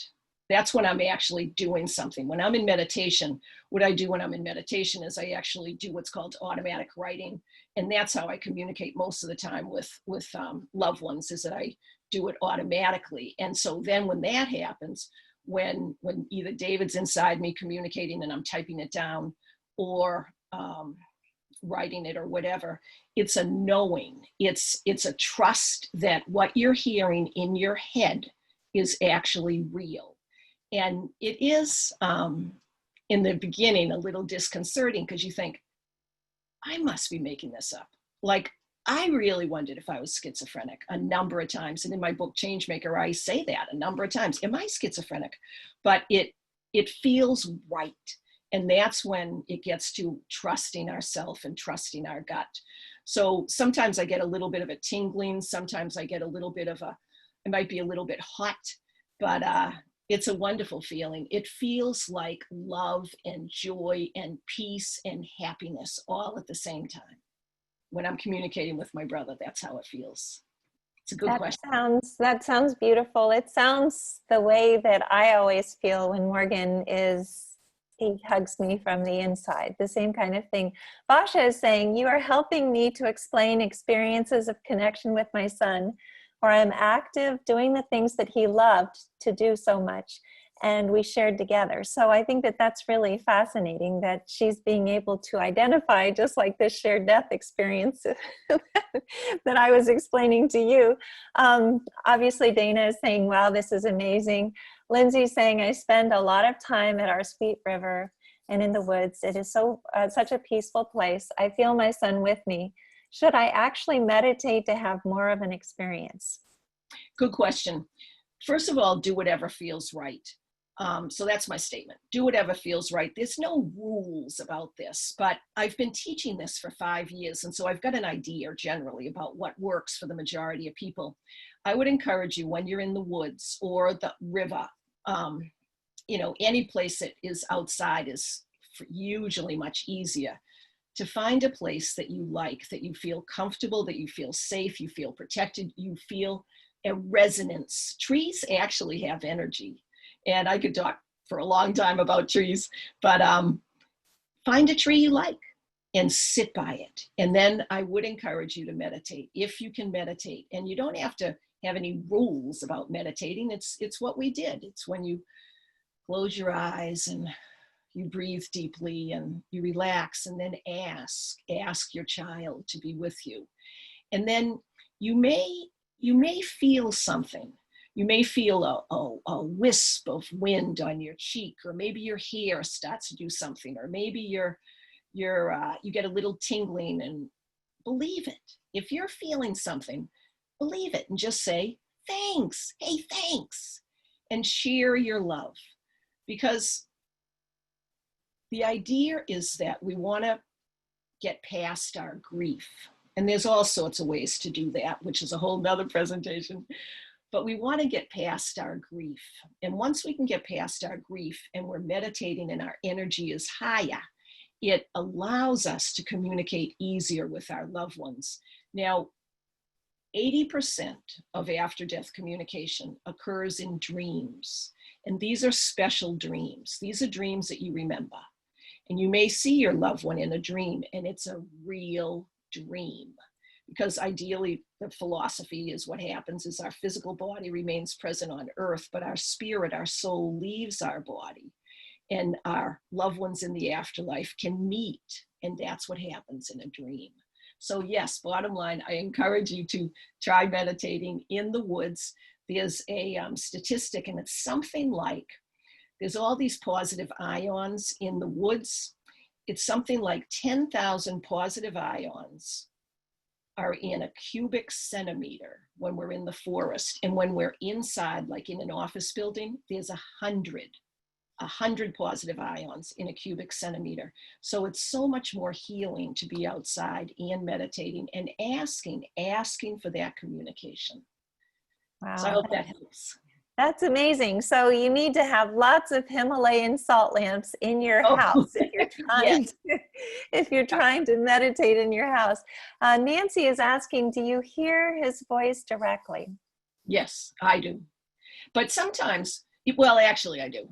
That's when I'm actually doing something. When I'm in meditation, what I do when I'm in meditation is I actually do what's called automatic writing. And that's how I communicate most of the time with loved ones, is that I do it automatically. And so then when that happens, when either David's inside me communicating and I'm typing it down, or writing it or whatever, it's a knowing, it's a trust that what you're hearing in your head is actually real. And it is, in the beginning, a little disconcerting, because you think, I must be making this up. Like, I really wondered if I was schizophrenic a number of times. And in my book, Changemaker, I say that a number of times. Am I schizophrenic? But it feels right. And that's when it gets to trusting ourselves and trusting our gut. So sometimes I get a little bit of a tingling. Sometimes I get a little bit of it might be a little bit hot, but it's a wonderful feeling. It feels like love and joy and peace and happiness all at the same time. When I'm communicating with my brother, that's how it feels. It's a good question. That sounds beautiful. It sounds the way that I always feel when he hugs me from the inside, the same kind of thing. Basha is saying, you are helping me to explain experiences of connection with my son, where I'm active doing the things that he loved to do so much, and we shared together. So I think that that's really fascinating, that she's being able to identify, just like this shared death experience that I was explaining to you. Obviously, Dana is saying, wow, this is amazing. Lindsay's saying, I spend a lot of time at our sweet river and in the woods. It is such a peaceful place. I feel my son with me. Should I actually meditate to have more of an experience? Good question. First of all, do whatever feels right. So that's my statement. Do whatever feels right. There's no rules about this, but I've been teaching this for 5 years. And so I've got an idea generally about what works for the majority of people. I would encourage you, when you're in the woods or the river, any place that is outside is usually much easier, to find a place that you like, that you feel comfortable, that you feel safe, you feel protected, you feel a resonance. Trees actually have energy. And I could talk for a long time about trees, but find a tree you like and sit by it. And then I would encourage you to meditate, if you can meditate. And you don't have to have any rules about meditating. It's what we did. It's when you close your eyes and you breathe deeply and you relax, and then ask your child to be with you. And then you may feel something. You may feel a wisp of wind on your cheek, or maybe your hair starts to do something, or maybe you get a little tingling, and believe it. If you're feeling something, believe it and just say, thanks. Hey, thanks. And share your love. Because the idea is that we want to get past our grief. And there's all sorts of ways to do that, which is a whole nother presentation. but we want to get past our grief. And once we can get past our grief and we're meditating and our energy is higher, it allows us to communicate easier with our loved ones. Now, 80% of after-death communication occurs in dreams. And these are special dreams. These are dreams that you remember. And you may see your loved one in a dream, and it's a real dream. Because ideally, the philosophy is what happens is our physical body remains present on earth, but our spirit, our soul leaves our body. And our loved ones in the afterlife can meet. And that's what happens in a dream. So yes, bottom line, I encourage you to try meditating in the woods. There's a statistic, and it's something like, there's all these positive ions in the woods. It's something like 10,000 positive ions are in a cubic centimeter when we're in the forest. And when we're inside, like in an office building, there's 100 positive ions in a cubic centimeter. So it's so much more healing to be outside and meditating and asking for that communication. Wow. So I hope that helps. That's amazing. So you need to have lots of Himalayan salt lamps in your house if you're trying if you're trying to meditate in your house. Nancy is asking, do you hear his voice directly? Yes, I do. But sometimes, well, actually I do.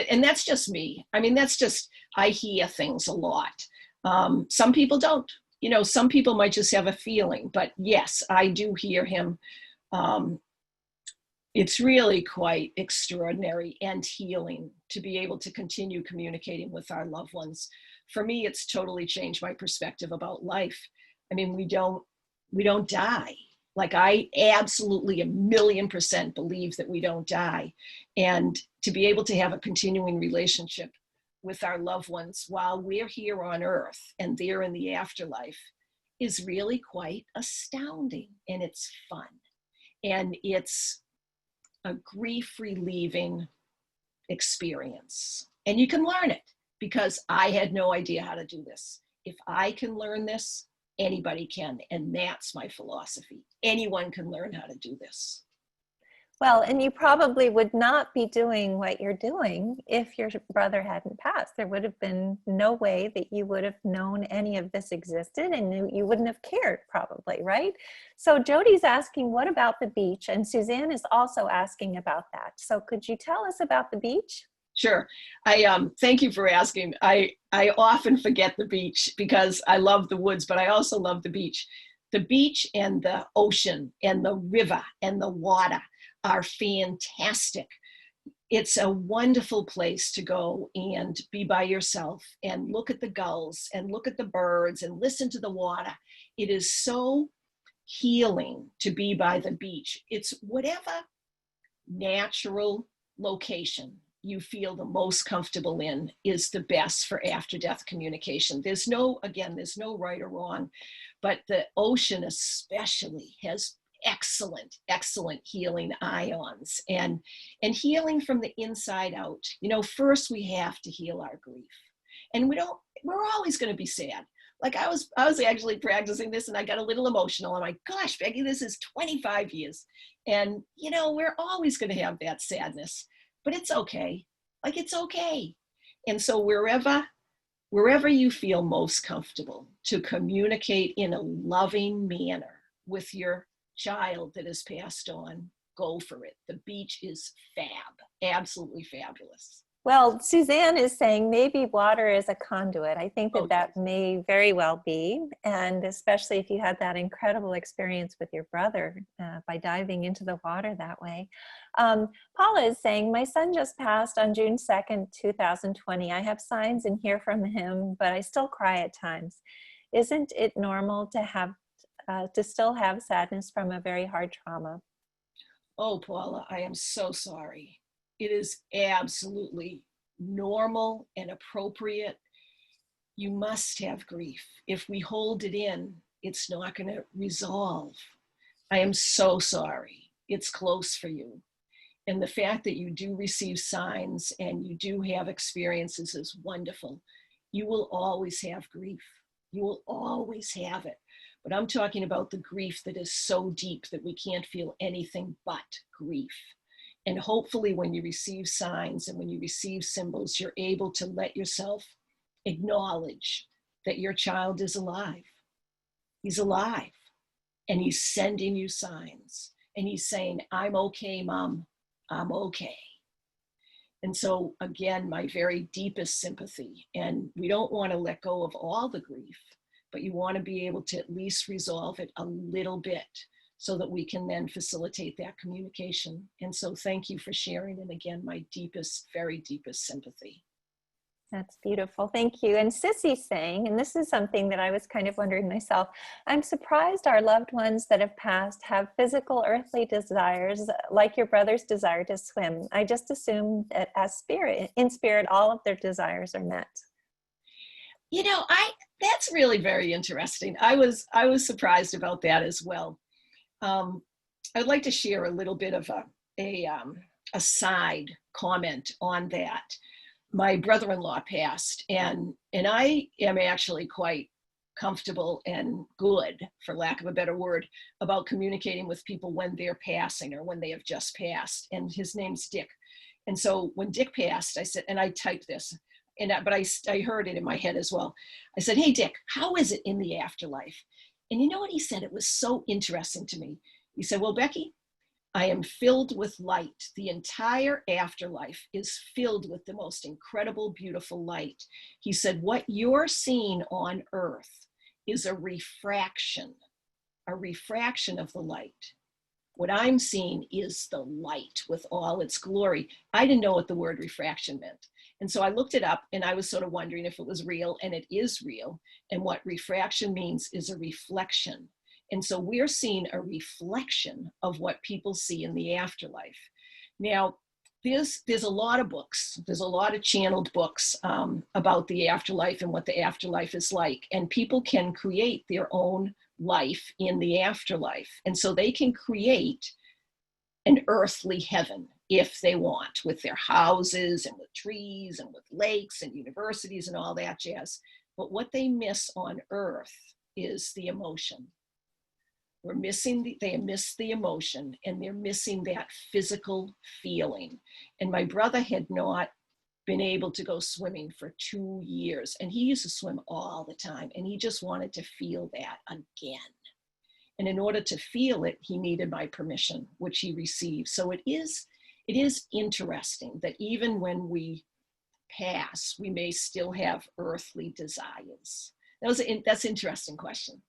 And that's just me. I mean, that's just, I hear things a lot. Some people don't. You know, some people might just have a feeling. But yes, I do hear him. It's really quite extraordinary and healing to be able to continue communicating with our loved ones. For me, it's totally changed my perspective about life. I mean, we don't die. Like, I absolutely 1,000,000% believe that we don't die. And to be able to have a continuing relationship with our loved ones while we're here on earth and they're in the afterlife is really quite astounding. And it's fun. And it's a grief relieving experience. And you can learn it, because I had no idea how to do this. If I can learn this, anybody can. And that's my philosophy. Anyone can learn how to do this. Well, and you probably would not be doing what you're doing if your brother hadn't passed. There would have been no way that you would have known any of this existed, and you wouldn't have cared, probably, right? So Jody's asking, what about the beach? And Suzanne is also asking about that. So could you tell us about the beach? Sure. Thank you for asking. I often forget the beach because I love the woods, but I also love the beach. The beach and the ocean and the river and the water are fantastic. It's a wonderful place to go and be by yourself and look at the gulls and look at the birds and listen to the water. It is so healing to be by the beach. It's whatever natural location you feel the most comfortable in is the best for after-death communication. There's no right or wrong, but the ocean especially has excellent healing ions and healing from the inside out. You know, first we have to heal our grief, and we're always going to be sad. Like I was actually practicing this and I got a little emotional. I'm like, gosh, Becky, this is 25 years. And you know, we're always going to have that sadness, but it's okay. Like, it's okay. And so wherever you feel most comfortable to communicate in a loving manner with your child that has passed on, go for it. The beach is absolutely fabulous. Well, Suzanne is saying maybe water is a conduit. I think that may very well be. And especially if you had that incredible experience with your brother by diving into the water that way. Paula is saying, my son just passed on June 2nd, 2020. I have signs and hear from him, but I still cry at times. Isn't it normal to still have sadness from a very hard trauma? Oh, Paula, I am so sorry. It is absolutely normal and appropriate. You must have grief. If we hold it in, it's not going to resolve. I am so sorry. It's close for you. And the fact that you do receive signs and you do have experiences is wonderful. You will always have grief. You will always have it. but I'm talking about the grief that is so deep that we can't feel anything but grief. And hopefully when you receive signs and when you receive symbols, you're able to let yourself acknowledge that your child is alive. He's alive, and he's sending you signs, and he's saying, I'm okay, Mom, I'm okay. And so again, my very deepest sympathy, and we don't want to let go of all the grief, but you want to be able to at least resolve it a little bit so that we can then facilitate that communication. And so thank you for sharing. And again, my deepest, very deepest sympathy. That's beautiful. Thank you. And Sissy's saying, and this is something that I was kind of wondering myself, I'm surprised our loved ones that have passed have physical earthly desires like your brother's desire to swim. I just assumed that as spirit, in spirit, all of their desires are met. You know, that's really very interesting. I was surprised about that as well. I'd like to share a little bit of a side comment on that. My brother-in-law passed, and I am actually quite comfortable and good, for lack of a better word, about communicating with people when they're passing or when they have just passed. And his name's Dick. And so when Dick passed, I said, and I typed this, but I heard it in my head as well. I said, hey, Dick, how is it in the afterlife? And you know what he said? It was so interesting to me. He said, well, Becky, I am filled with light. The entire afterlife is filled with the most incredible, beautiful light. He said, what you're seeing on earth is a refraction of the light. What I'm seeing is the light with all its glory. I didn't know what the word refraction meant. And so I looked it up, and I was sort of wondering if it was real, and it is real. And what refraction means is a reflection. And so we're seeing a reflection of what people see in the afterlife. Now, there's a lot of books. There's a lot of channeled books about the afterlife and what the afterlife is like. And people can create their own life in the afterlife. And so they can create an earthly heaven if they want, with their houses and with trees and with lakes and universities and all that jazz. But what they miss on earth is the emotion. They miss the emotion, and they're missing that physical feeling. And my brother had not been able to go swimming for 2 years, and he used to swim all the time, and he just wanted to feel that again. And in order to feel it, he needed my permission, which he received. So it is interesting that even when we pass, we may still have earthly desires. That's an interesting question.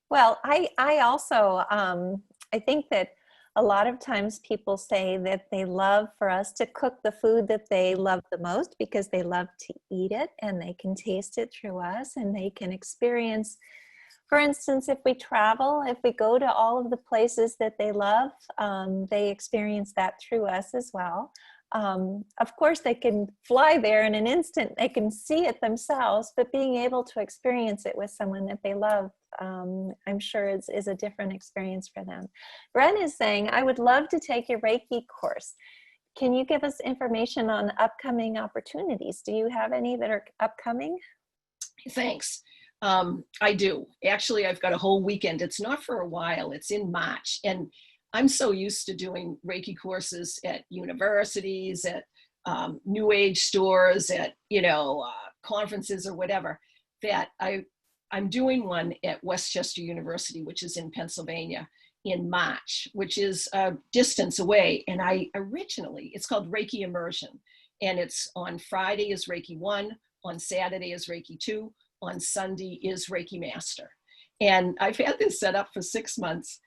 Well, I also, I think that a lot of times people say that they love for us to cook the food that they love the most because they love to eat it and they can taste it through us and they can experience, for instance, if we travel, if we go to all of the places that they love, they experience that through us as well. Of course, they can fly there in an instant, they can see it themselves, but being able to experience it with someone that they love, I'm sure is a different experience for them. Ren is saying, I would love to take your Reiki course. Can you give us information on upcoming opportunities? Do you have any that are upcoming? Thanks. I do. Actually, I've got a whole weekend. It's not for a while. It's in March. And I'm so used to doing Reiki courses at universities, at New Age stores, at conferences or whatever, that I'm doing one at Westchester University, which is in Pennsylvania, in March, which is a distance away. And it's called Reiki Immersion. And it's on Friday is Reiki 1, on Saturday is Reiki 2, on Sunday is Reiki Master. And I've had this set up for 6 months.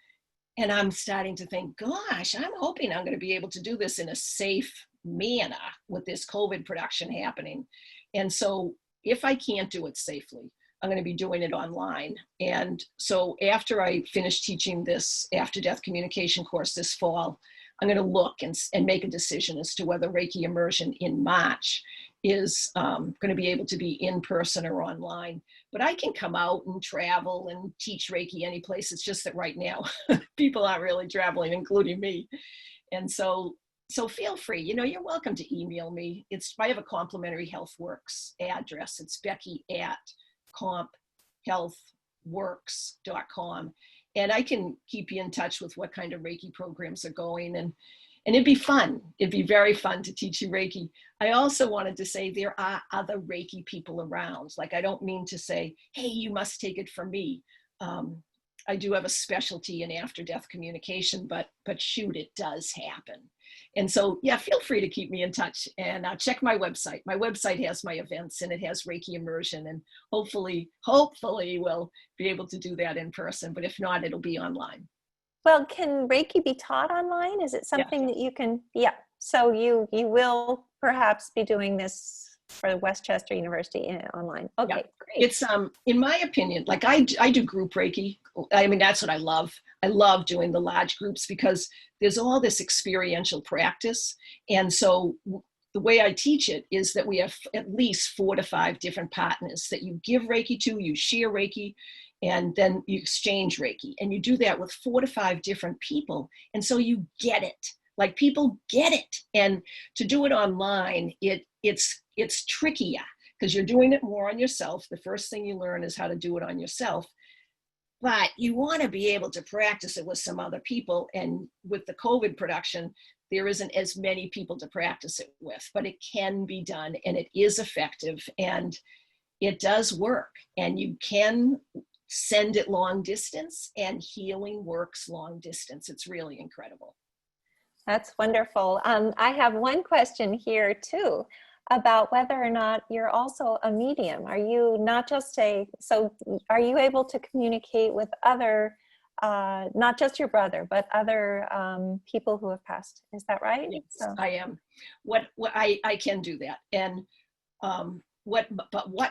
And I'm starting to think, gosh, I'm hoping I'm going to be able to do this in a safe manner with this COVID production happening. And so if I can't do it safely, I'm going to be doing it online. And so after I finish teaching this after-death communication course this fall, I'm going to look and make a decision as to whether Reiki Immersion in March is going to be able to be in person or online. But I can come out and travel and teach Reiki any place. It's just that right now, people aren't really traveling, including me. And so feel free, you're welcome to email me. I have a complimentary HealthWorks address. It's Becky@comphealth works.com. And I can keep you in touch with what kind of Reiki programs are going. And it'd be fun. It'd be very fun to teach you Reiki. I also wanted to say there are other Reiki people around. Like, I don't mean to say, hey, you must take it from me. I do have a specialty in after-death communication, but shoot, it does happen. And so, yeah, feel free to keep me in touch and check my website. My website has my events and it has Reiki immersion, and hopefully we'll be able to do that in person. But if not, it'll be online. Well, can Reiki be taught online? Is it something that you can, so you will perhaps be doing this for Westchester University online. Okay, great. It's, in my opinion, like I do group Reiki. I mean, that's what I love. I love doing the large groups because there's all this experiential practice. And so the way I teach it is that we have at least 4 to 5 different partners that you give Reiki to, you share Reiki, and then you exchange Reiki. And you do that with 4 to 5 different people. And so you get it. Like, people get it. And to do it online, it's trickier because you're doing it more on yourself. The first thing you learn is how to do it on yourself. But you want to be able to practice it with some other people. And with the COVID production, there isn't as many people to practice it with, but it can be done and it is effective and it does work. And you can send it long distance, and healing works long distance. It's really incredible. That's wonderful. I have one question here too about whether or not you're also a medium. Are you not just are you able to communicate with other, not just your brother, but other people who have passed? Is that right? Yes, so. I am. What I can do that. And what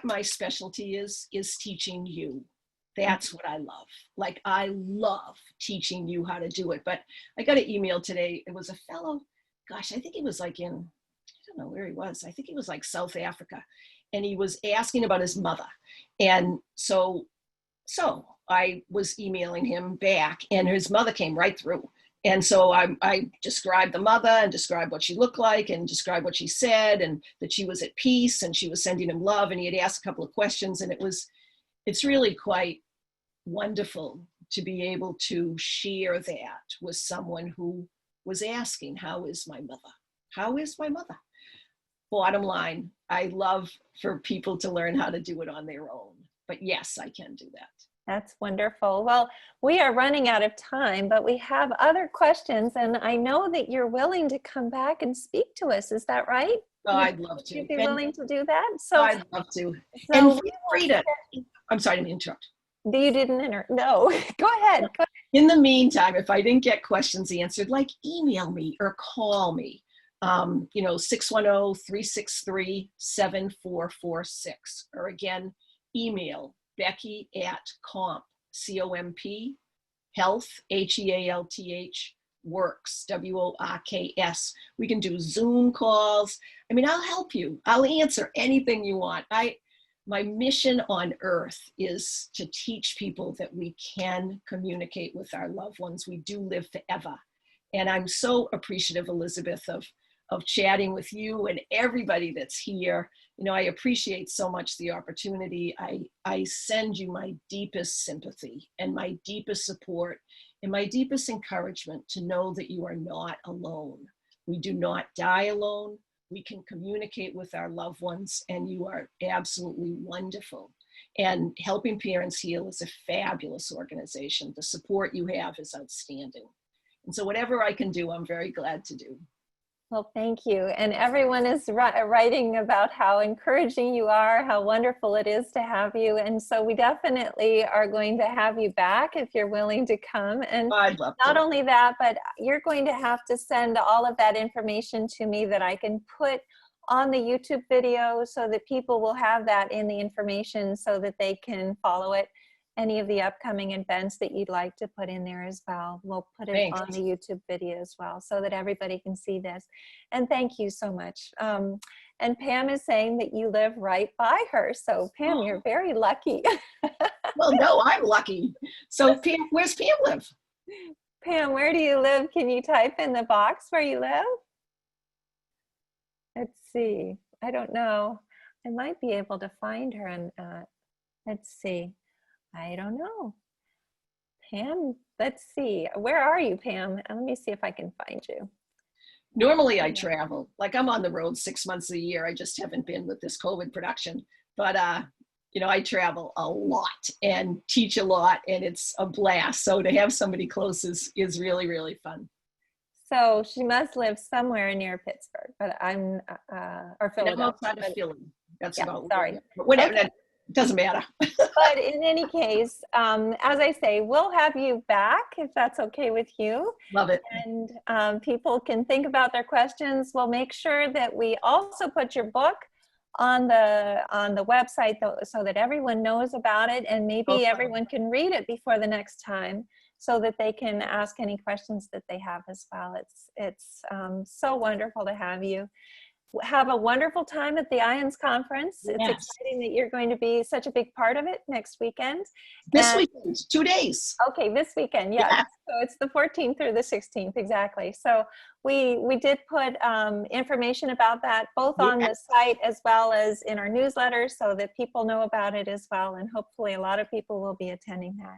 my specialty is teaching you. That's what I love. Like, I love teaching you how to do it. But I got an email today. It was a fellow, gosh, I think he was like in, I don't know where he was. I think he was like South Africa. And he was asking about his mother. And so I was emailing him back, and his mother came right through. And so I described the mother and described what she looked like and described what she said, and that she was at peace and she was sending him love. And he had asked a couple of questions, and it's really quite wonderful to be able to share that with someone who was asking, how is my mother? How is my mother? Bottom line, I love for people to learn how to do it on their own. But yes, I can do that. That's wonderful. Well, we are running out of time, but we have other questions, and I know that you're willing to come back and speak to us. Is that right? Oh, I'd love to. You'd be willing to do that? So I'd love to. So and feel free to, I'm sorry to interrupt. You didn't no, go ahead. In the meantime, if I didn't get questions answered, like, email me or call me, 610-363-7446. Or again, email Becky at comp, C-O-M-P, health, H-E-A-L-T-H, works, W-O-R-K-S. We can do Zoom calls. I mean, I'll help you. I'll answer anything you want. My mission on earth is to teach people that we can communicate with our loved ones. We do live forever. And I'm so appreciative, Elizabeth, of chatting with you and everybody that's here. You know, I appreciate so much the opportunity. I send you my deepest sympathy and my deepest support and my deepest encouragement to know that you are not alone. We do not die alone. We can communicate with our loved ones, and you are absolutely wonderful. And Helping Parents Heal is a fabulous organization. The support you have is outstanding. And so whatever I can do, I'm very glad to do. Well, thank you. And everyone is writing about how encouraging you are, how wonderful it is to have you. And so we definitely are going to have you back if you're willing to come. And I'd love to. Not only that, but you're going to have to send all of that information to me that I can put on the YouTube video so that people will have that in the information so that they can follow it. Any of the upcoming events that you'd like to put in there as well. We'll put it on the YouTube video as well so that everybody can see this. And thank you so much. And Pam is saying that you live right by her. So Pam, you're very lucky. Well, no, I'm lucky. So Pam, where's Pam live? Pam, where do you live? Can you type in the box where you live? Let's see. I don't know. I might be able to find her. And let's see. I don't know. Pam, let's see. Where are you, Pam? Let me see if I can find you. Normally I travel, like I'm on the road 6 months a year. I just haven't been with this COVID production, but you know, I travel a lot and teach a lot, and it's a blast. So to have somebody close is really, really fun. So she must live somewhere near Pittsburgh, but I'm, or And I'm Philadelphia. outside of Philly. That's Yeah, about sorry. but whatever, Okay. that doesn't matter. But in any case, as I say, we'll have you back if that's okay with you. Love it. And people can think about their questions. We'll make sure that we also put your book on the website so that everyone knows about it, and maybe everyone can read it before the next time so that they can ask any questions that they have as well. It's so wonderful to have you. Have a wonderful time at the IONS conference. Yes. It's exciting that you're going to be such a big part of it next weekend. This weekend, 2 days. Okay, this weekend, yes. Yeah. So it's the 14th through the 16th, exactly. So we did put information about that both on the site as well as in our newsletter so that people know about it as well, and hopefully a lot of people will be attending that.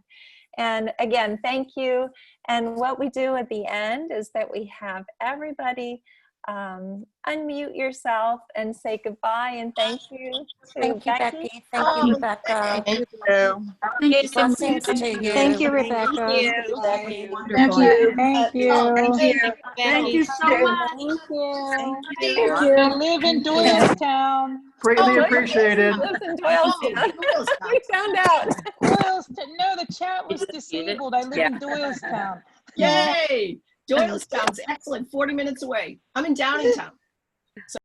And again, thank you. And what we do at the end is that we have everybody unmute yourself and say goodbye and thank you to Becky. Thank you, Rebecca. Thank you. Blessings to you. Thank you, Rebecca. Thank you. Thank you. Thank you. Thank you. Thank you so much. Thank you. Thank you. I live in Doylestown. Greatly appreciated. Lives in Doylestown. We found out. Doylestown. No, the chat was disabled. I live in Doylestown. Yay! Doylestown's excellent, 40 minutes away. I'm in Downingtown.